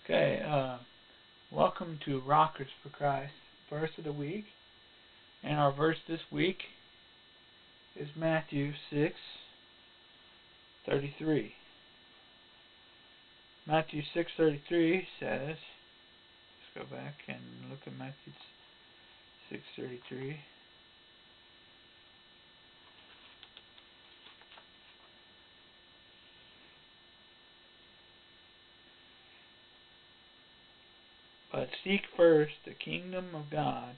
Okay, welcome to Rockers for Christ, verse of the week. And our verse this week is Matthew 6:33. Matthew 6:33 says, let's go back and look at Matthew 6:33. But seek first the kingdom of God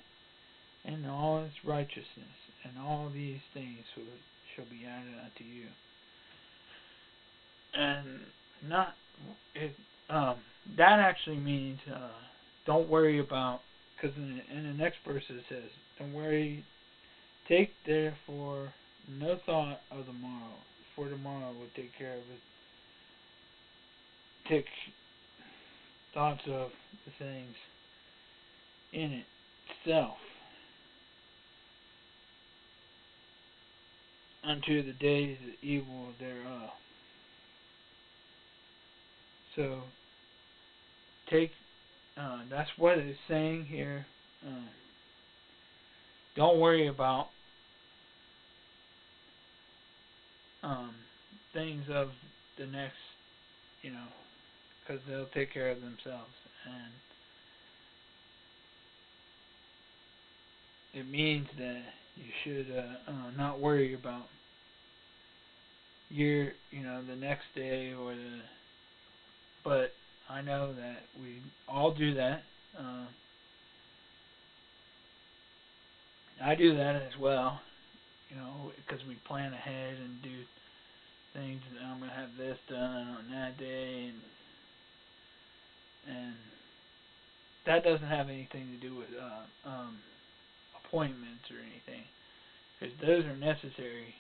and all its righteousness, and all these things shall be added unto you. And not it. That actually means don't worry about, because in the next verse it says, don't worry, take therefore no thought of the morrow, for tomorrow will take care of it. Take thoughts of the things in itself. Unto the days of evil thereof. So take. That's what it's saying here. Don't worry about things of the next, because they'll take care of themselves. And it means that you should not worry about the next day but I know that we all do that. I do that as well, because we plan ahead and do things. I'm going to have this done on that day, and that doesn't have anything to do with appointments or anything, because those are necessary,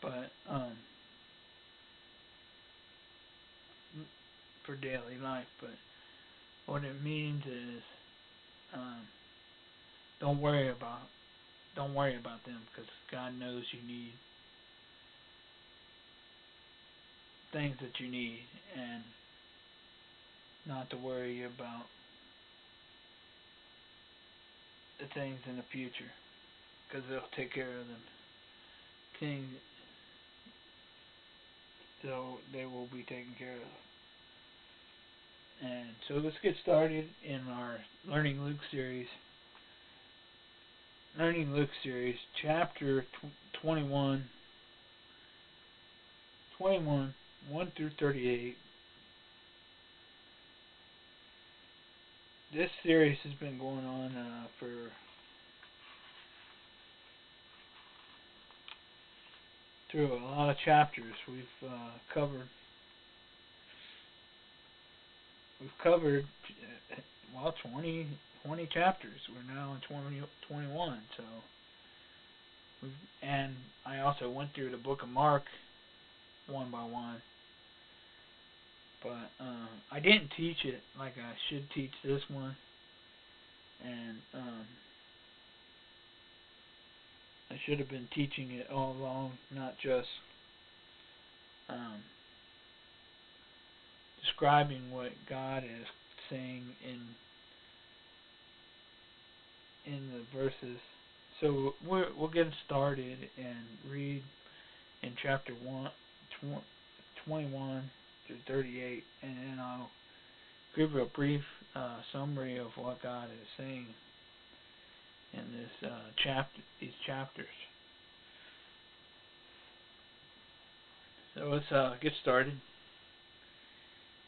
but for daily life. But what it means is don't worry about them, because God knows you need things that you need, and not to worry about the things in the future, because they'll take care of them. Things, so they will be taken care of. And so let's get started in our Learning Luke series. Chapter 21, 1 through 38. This series has been going on through a lot of chapters. We've covered 20 chapters. We're now in 21. So and I also went through the book of Mark one by one. But I didn't teach it like I should teach this one. And I should have been teaching it all along, not just describing what God is saying in the verses. So we'll get started and read in chapter 21 through 38, and then I'll give you a brief summary of what God is saying in these chapters. So let's get started.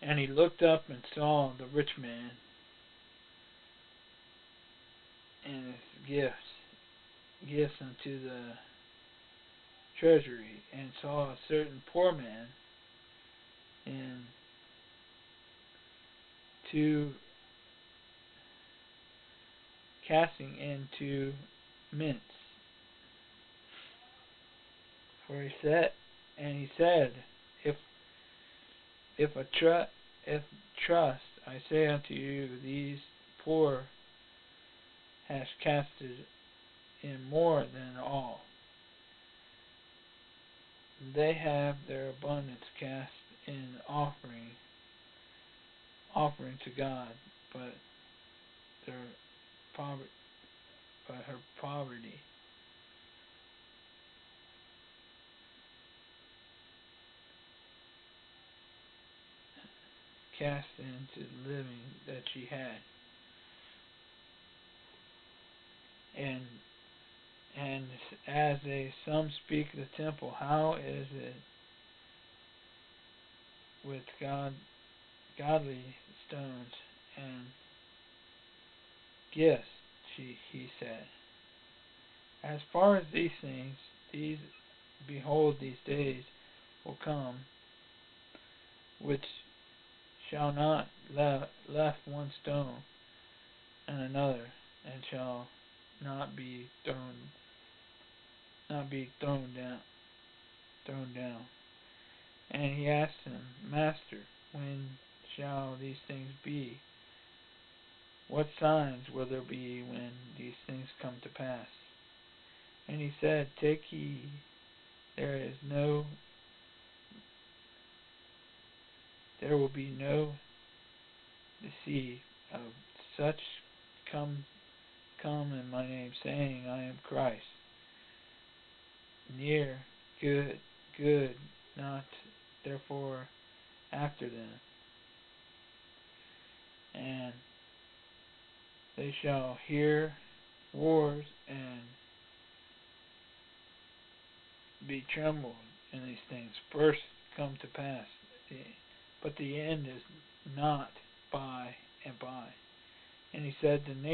And he looked up and saw the rich man and his gifts unto the treasury, and saw a certain poor man casting into mints. For he said, if trust, I say unto you, these poor has casted in more than all. They have their abundance cast in offering, offering to God, but their poverty, but her poverty. Cast into the living that she had, and and as they some speak of the temple, how is it with godly stones and gifts? He said. As far as these things, these behold, these days will come, which shall not left one stone and another, and shall not be thrown down. And he asked him, Master, when shall these things be? What signs will there be when these things come to pass? And he said, Take heed, there will be no deceit of such come in my name, saying, I am Christ. Near, good, not therefore after them. And they shall hear wars and be trembled in these things first come to pass. But the end is not by and by. And he said, and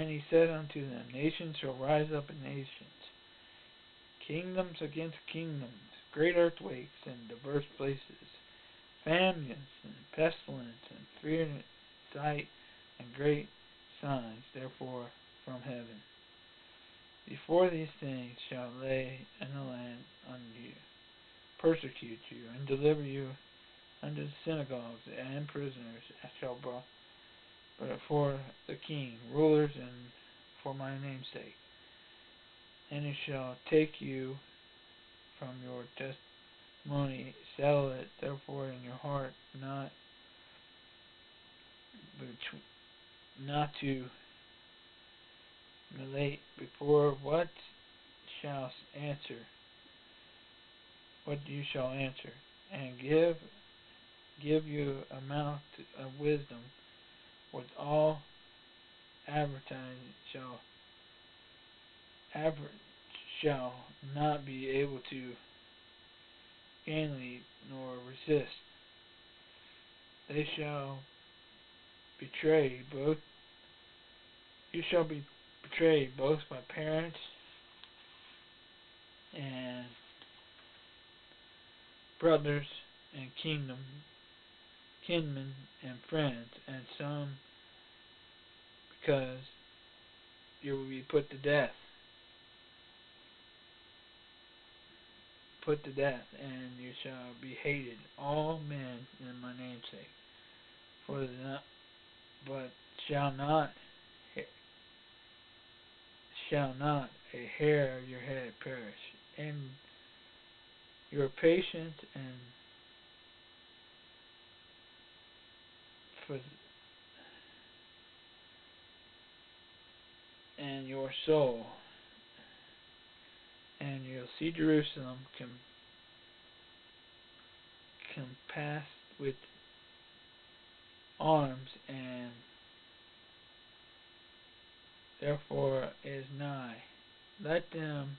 he said unto them, Nations shall rise up in nations, kingdoms against kingdoms, great earthquakes in diverse places, famines and pestilence and fear and sight and great signs, therefore from heaven. Before these things shall lay in the land unto you, persecute you, and deliver you unto the synagogues and prisoners, and shall before the king, rulers, and for my name's sake. And it shall take you from your testimony, settle it therefore in your heart, not to relate before what you shall answer, and give you a mouth of wisdom with all advertising shall not be able to gainly nor resist. They shall betray both. You shall be betrayed both by parents and brothers and kinmen and friends, and some because you will be put to death, and you shall be hated all men in my name's sake. But shall not a hair of your head perish. And your patience and your soul, and you'll see Jerusalem compassed with arms, and therefore is nigh. Let them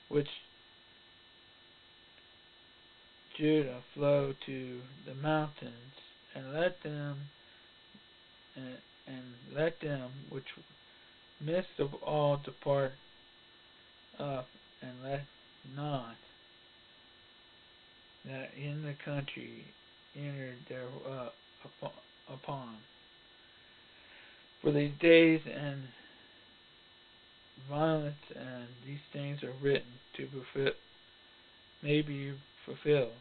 which Judah flow to the mountains, and let them which midst of all depart up, and let not that in the country enter there upon. For these days and violence and these things are written to may be fulfilled.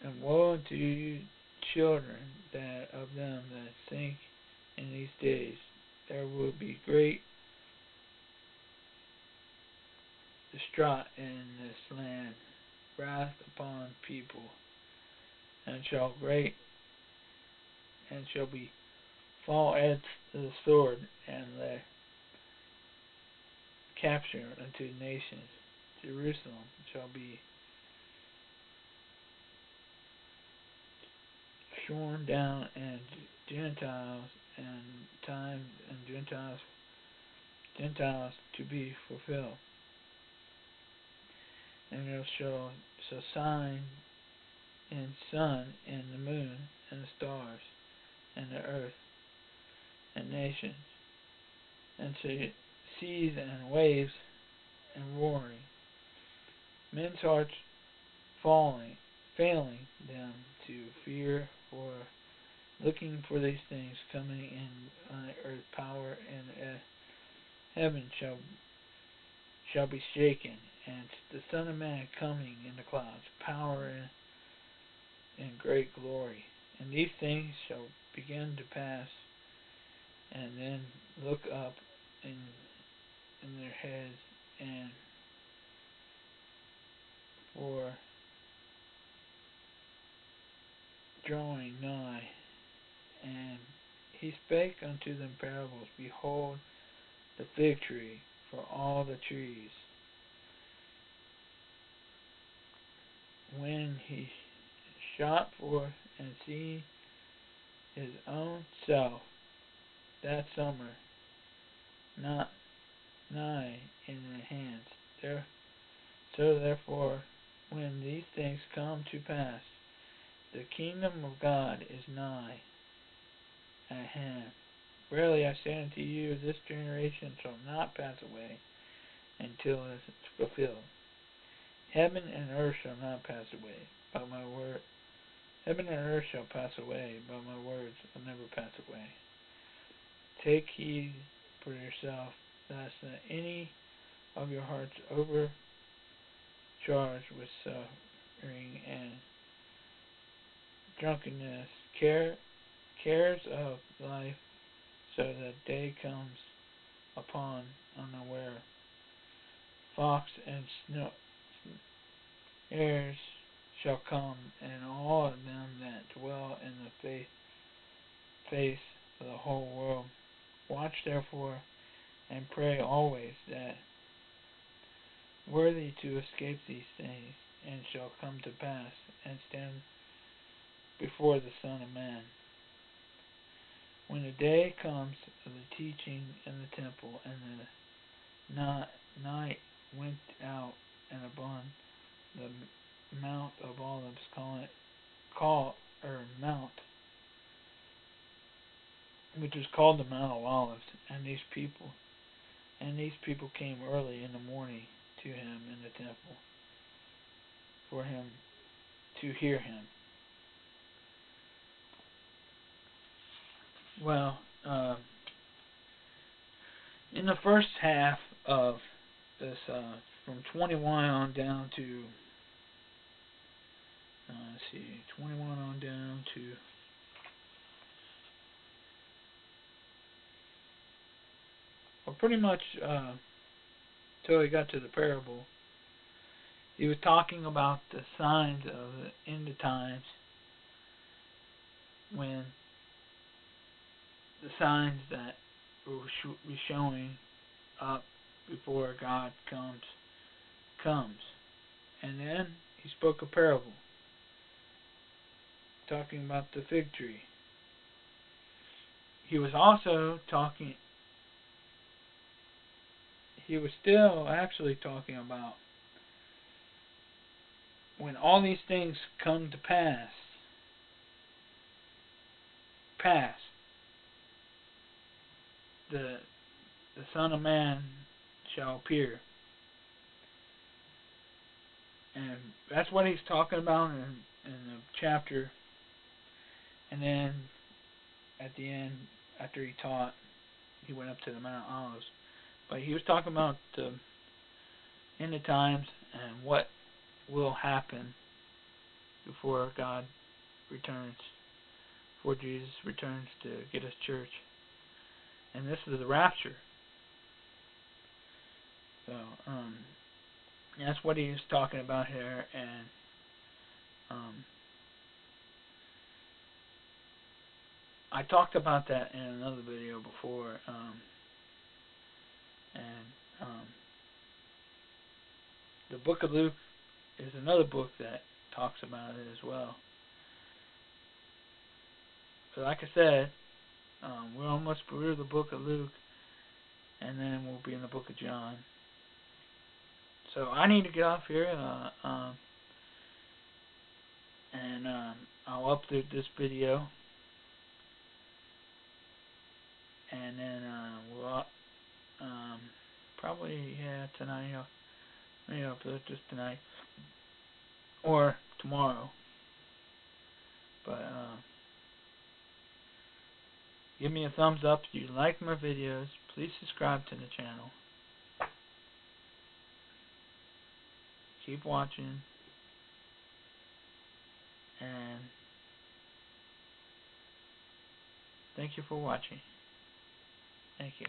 And woe unto you children that of them that think in these days there will be great distraught in this land, wrath upon people, and shall great, and shall be fall at the sword, and the capture unto nations. Jerusalem shall be shorn down, and Gentiles and times and Gentiles to be fulfilled. And there shall sign in sun and the moon and the stars and the earth and nations and seas and waves and roaring, men's hearts failing them to fear, for looking for these things coming in on earth, power and heaven shall be shaken, and the Son of Man coming in the clouds, power and great glory. And these things shall begin to pass, and then look up in their heads, and for drawing nigh. And he spake unto them parables, behold the fig tree, for all the trees, when he shot forth and see his own self that summer not nigh in the hands. So therefore, when these things come to pass, the kingdom of God is nigh at hand. Verily I say unto you, this generation shall not pass away until it is fulfilled. Heaven and earth shall not pass away, but my word. Heaven and earth shall pass away, but my words will never pass away. Take heed for yourself, lest any of your hearts overcharged with suffering and drunkenness, cares of life, so that day comes upon unaware. Fox and snares shall come, and all of them that dwell in the face of the whole world. Watch therefore, and pray always, that worthy to escape these things, and shall come to pass, and stand before the Son of Man. When the day comes of the teaching in the temple, and the night went out, and upon the Mount of Olives, Mount, which is called the Mount of Olives, and these people came early in the morning to him in the temple, for him to hear him. Well, in the first half of this, from 21 on down to, 21 on down to, well, pretty much till he got to the parable, he was talking about the signs of the end of times, when the signs that will be showing up before God comes. And then he spoke a parable, talking about the fig tree. He was still actually talking about when all these things come to pass, the Son of Man shall appear. And that's what he's talking about in the chapter. And then at the end, after he taught, he went up to the Mount of Olives. But he was talking about the end of times and what will happen before God returns, before Jesus returns to get his church. And this is the rapture. So, that's what he's talking about here. And I talked about that in another video before, and the Book of Luke is another book that talks about it as well. But like I said, we're almost through the Book of Luke, and then we'll be in the Book of John. So I need to get off here, and I'll upload this video, and then we'll probably tonight. Maybe I'll upload this tonight or tomorrow. But give me a thumbs up if you like my videos. Please subscribe to the channel. Keep watching. And thank you for watching. Thank you.